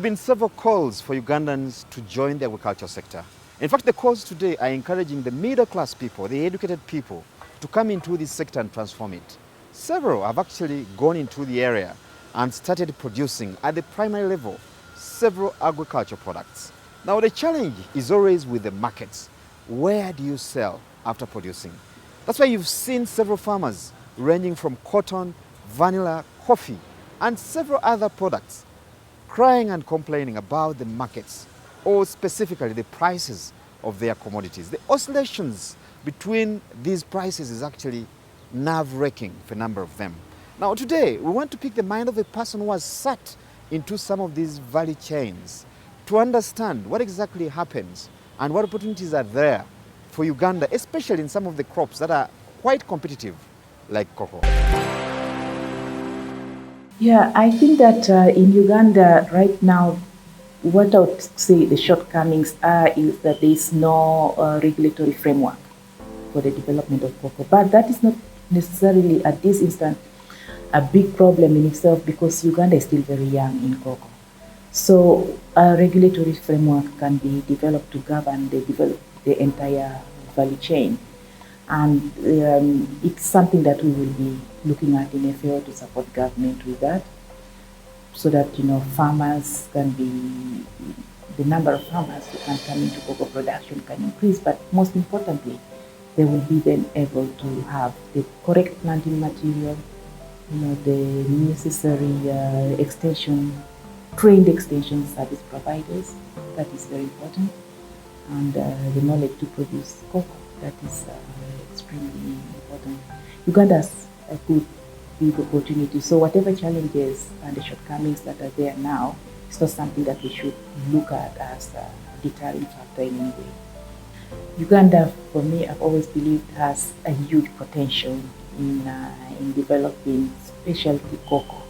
been several calls for Ugandans to join the agriculture sector. In fact, the calls today are encouraging the middle class people, the educated people, to come into this sector and transform it. Several have actually gone into the area and started producing at the primary level several agricultural products. Now the challenge is always with the markets. Where do you sell after producing? That's why you've seen several farmers ranging from cotton, vanilla, coffee, and several other products crying and complaining about the markets, or specifically the prices of their commodities. The oscillations between these prices is actually nerve-wracking for a number of them. Now today, we want to pick the mind of a person who has sat into some of these value chains to understand what exactly happens and what opportunities are there for Uganda, especially in some of the crops that are quite competitive, like cocoa. Yeah, I think that in Uganda right now, what I would say the shortcomings are is that there is no regulatory framework for the development of cocoa. But that is not necessarily at this instant a big problem in itself, because Uganda is still very young in cocoa. So a regulatory framework can be developed to govern the entire value chain. And it's something that we will be looking at in FAO to support government with that, so that farmers can be, the number of farmers who can come into cocoa production can increase, but most importantly, they will be then able to have the correct planting material, the necessary trained extension service providers. That is very important, and the knowledge to produce cocoa. That is extremely important. Uganda has a big opportunity. So whatever challenges and the shortcomings that are there now, it's not something that we should look at as a deterring factor in any way. Uganda, for me, I've always believed has a huge potential in developing specialty cocoa.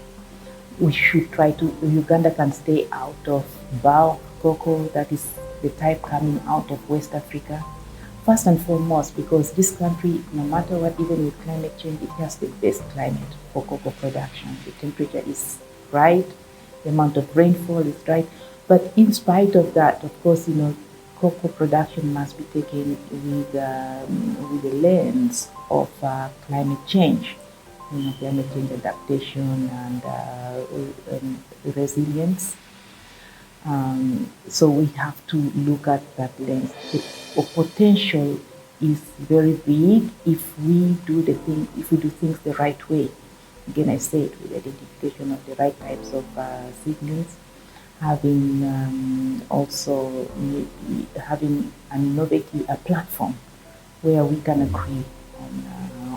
We should try to, Uganda can stay out of bulk cocoa, that is the type coming out of West Africa. First and foremost, because this country, no matter what, even with climate change, it has the best climate for cocoa production. The temperature is right, the amount of rainfall is right. But in spite of that, of course, cocoa production must be taken with the lens of climate change, climate change adaptation and resilience. So we have to look at that lens. The potential is very big if we do things the right way. Again, I say it, with identification of the right types of seedlings, having also having an innovative platform where we can agree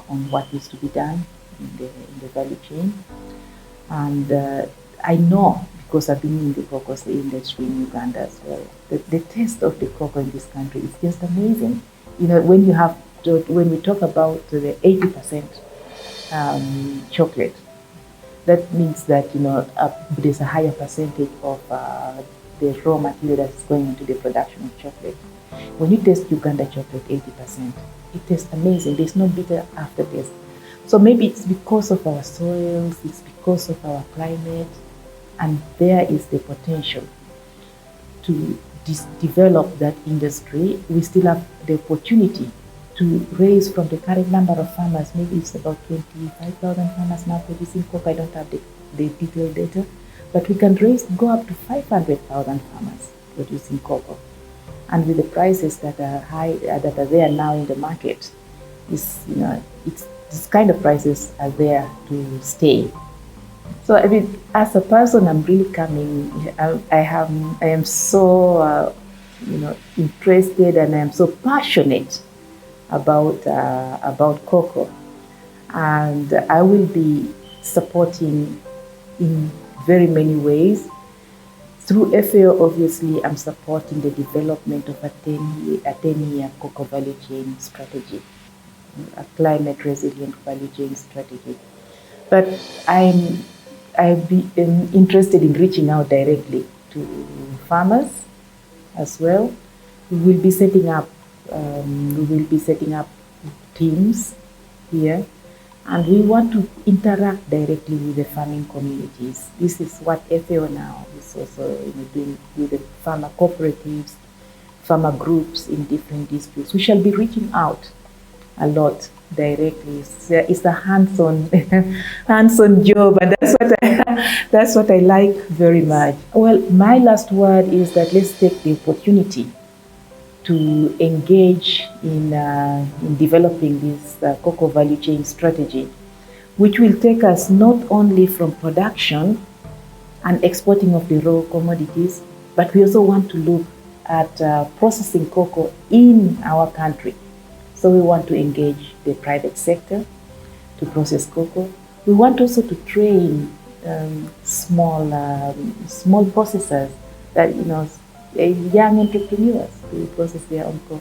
on what is to be done in the value chain. And I know, because I've been in the cocoa industry in Uganda as well, the taste of the cocoa in this country is just amazing. When we talk about the 80% chocolate, that means that there's a higher percentage of the raw material that's going into the production of chocolate. When you taste Uganda chocolate, 80%, it tastes amazing. There's no bitter aftertaste. So maybe it's because of our soils, it's because of our climate, and there is the potential to develop that industry. We still have the opportunity to raise from the current number of farmers. Maybe it's about 25,000 farmers now producing cocoa. I don't have the detailed data, but we can go up to 500,000 farmers producing cocoa. And with the prices that are high, that are there now in the market, it's this kind of prices are there to stay. So as a person, I'm really coming. I am so interested, and I am so passionate about cocoa, and I will be supporting in very many ways. Through FAO, obviously, I'm supporting the development of a 10-year cocoa value chain strategy, a climate resilient value chain strategy. But I'm interested in reaching out directly to farmers as well. We will be setting up teams here, And we want to interact directly with the farming communities. This is what FAO now is also doing with the farmer cooperatives, farmer groups in different districts. We shall be reaching out a lot directly. It's a hands-on hands-on job, and that's what I like very much. Well, my last word is that let's take the opportunity to engage in developing this cocoa value chain strategy, which will take us not only from production and exporting of the raw commodities, but we also want to look at processing cocoa in our country. So we want to engage the private sector to process cocoa. We want also to train small processors, that young entrepreneurs to process their own cocoa.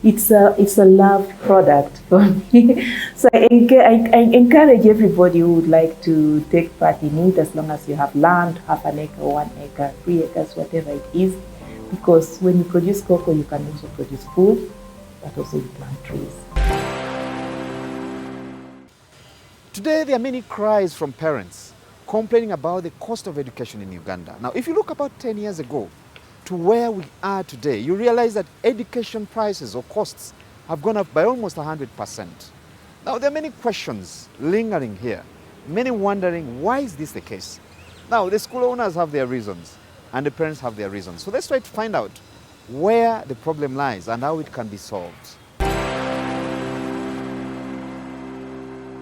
It's a loved product for me. So I encourage everybody who would like to take part in it, as long as you have land, half an acre, 1 acre, 3 acres, whatever it is. Because when you produce cocoa, you can also produce food, but also you plant trees. Today, there are many cries from parents complaining about the cost of education in Uganda. Now, if you look about 10 years ago to where we are today, you realize that education prices or costs have gone up by almost 100%. Now, there are many questions lingering here, many wondering, why is this the case? Now, the school owners have their reasons, and the parents have their reasons. So let's try to find out where the problem lies and how it can be solved.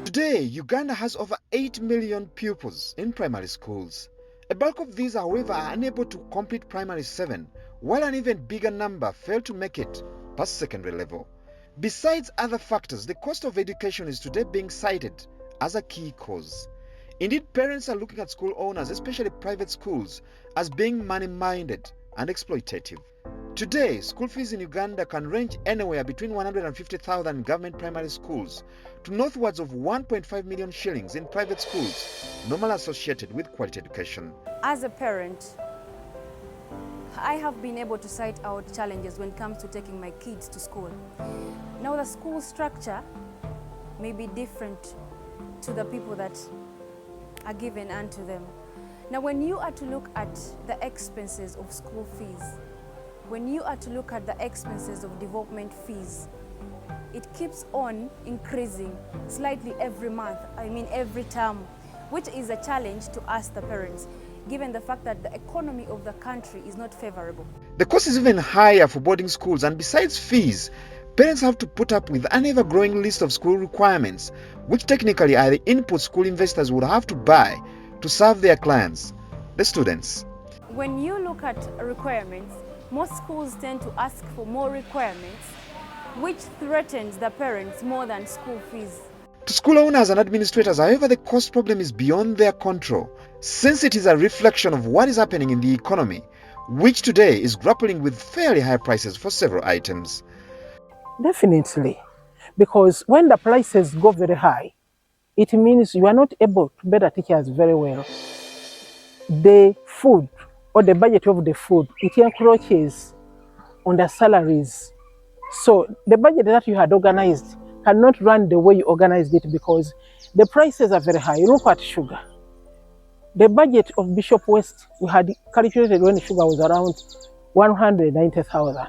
Today, Uganda has over 8 million pupils in primary schools. A bulk of these, however, are unable to complete primary 7, while an even bigger number fail to make it past secondary level. Besides other factors, the cost of education is today being cited as a key cause. Indeed, parents are looking at school owners, especially private schools, as being money-minded and exploitative. Today, school fees in Uganda can range anywhere between 150,000 in government primary schools to northwards of 1.5 million shillings in private schools, normally associated with quality education. As a parent, I have been able to cite out challenges when it comes to taking my kids to school. Now, the school structure may be different to the people that are given unto them. Now, when you are to look at the expenses of school fees, when you are to look at the expenses of development fees, it keeps on increasing slightly every month, every term, which is a challenge to us, the parents, given the fact that the economy of the country is not favorable. The cost is even higher for boarding schools, and besides fees, parents have to put up with an ever-growing list of school requirements, which technically are the input school investors would have to buy to serve their clients, the students. When you look at requirements, most schools tend to ask for more requirements, which threatens the parents more than school fees. To school owners and administrators, however, the cost problem is beyond their control, since it is a reflection of what is happening in the economy, which today is grappling with fairly high prices for several items. Definitely, because when the prices go very high, it means you are not able to pay the teachers very well. The food or the budget of the food, it encroaches on the salaries. So the budget that you had organized cannot run the way you organized it because the prices are very high. Look at sugar. The budget of Bishop West, we had calculated when sugar was around 190,000.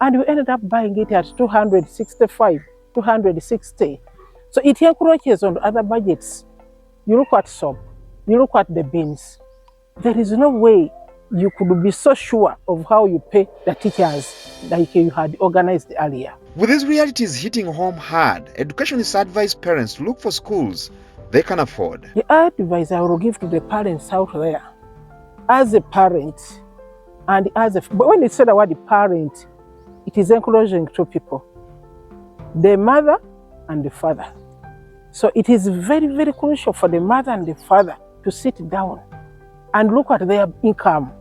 And we ended up buying it at 265, 260. So it encroaches on other budgets. You look at soap, you look at the beans. There is no way you could be so sure of how you pay the teachers like you had organized earlier. With these realities hitting home hard, educationists advise parents to look for schools they can afford. The advice I will give to the parents out there, as a parent, and but when they say the word parent, it is encouraging two people, the mother and the father. So it is very, very crucial for the mother and the father to sit down and look at their income.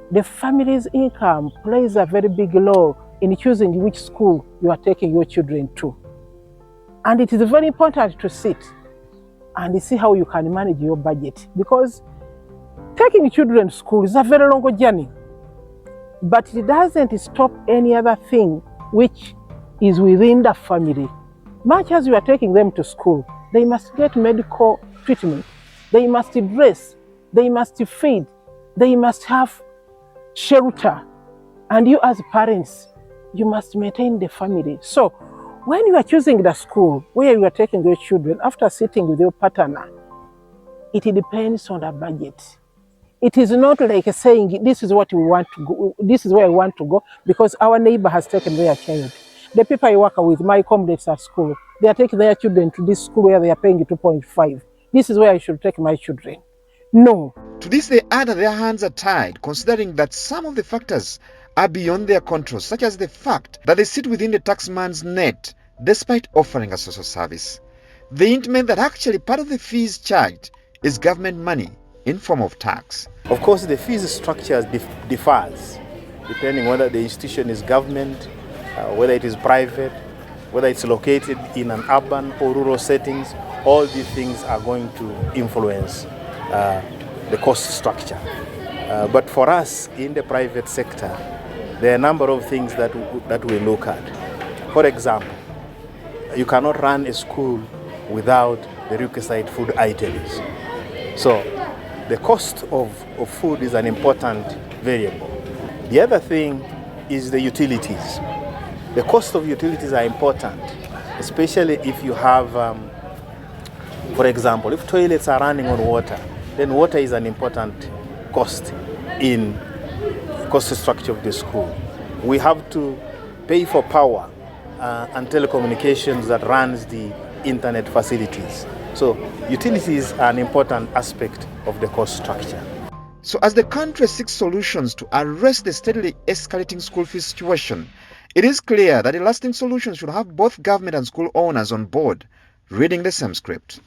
The family's income plays a very big role in choosing which school you are taking your children to. And it is very important to sit and see how you can manage your budget, because taking children to school is a very long journey, but it doesn't stop any other thing which is within the family. Much as you are taking them to school, They must get medical treatment. They must dress. They must feed. They must have shelter. And you as parents, you must maintain the family. So when you are choosing the school where you are taking your children, after sitting with your partner, it depends on the budget. It is not like saying, this is what we want to go, this is where I want to go, because our neighbor has taken their child. The people I work with, my comrades at school, they are taking their children to this school where they are paying 2.5. This is where I should take my children. No. To this, they add that their hands are tied, considering that some of the factors are beyond their control, such as the fact that they sit within the taxman's net despite offering a social service. They intimate that actually part of the fees charged is government money in form of tax. Of course, the fees structure differs depending whether the institution is government, whether it is private, whether it's located in an urban or rural settings. All these things are going to influence the cost structure. But for us in the private sector, there are a number of things that we look at. For example, you cannot run a school without the requisite food items. So the cost of food is an important variable. The other thing is the utilities. The cost of utilities are important, especially if you have, for example, if toilets are running on water, then water is an important cost in cost structure of the school. We have to pay for power and telecommunications that runs the internet facilities. So utilities are an important aspect of the cost structure. So as the country seeks solutions to arrest the steadily escalating school fees situation, it is clear that a lasting solution should have both government and school owners on board, reading the same script.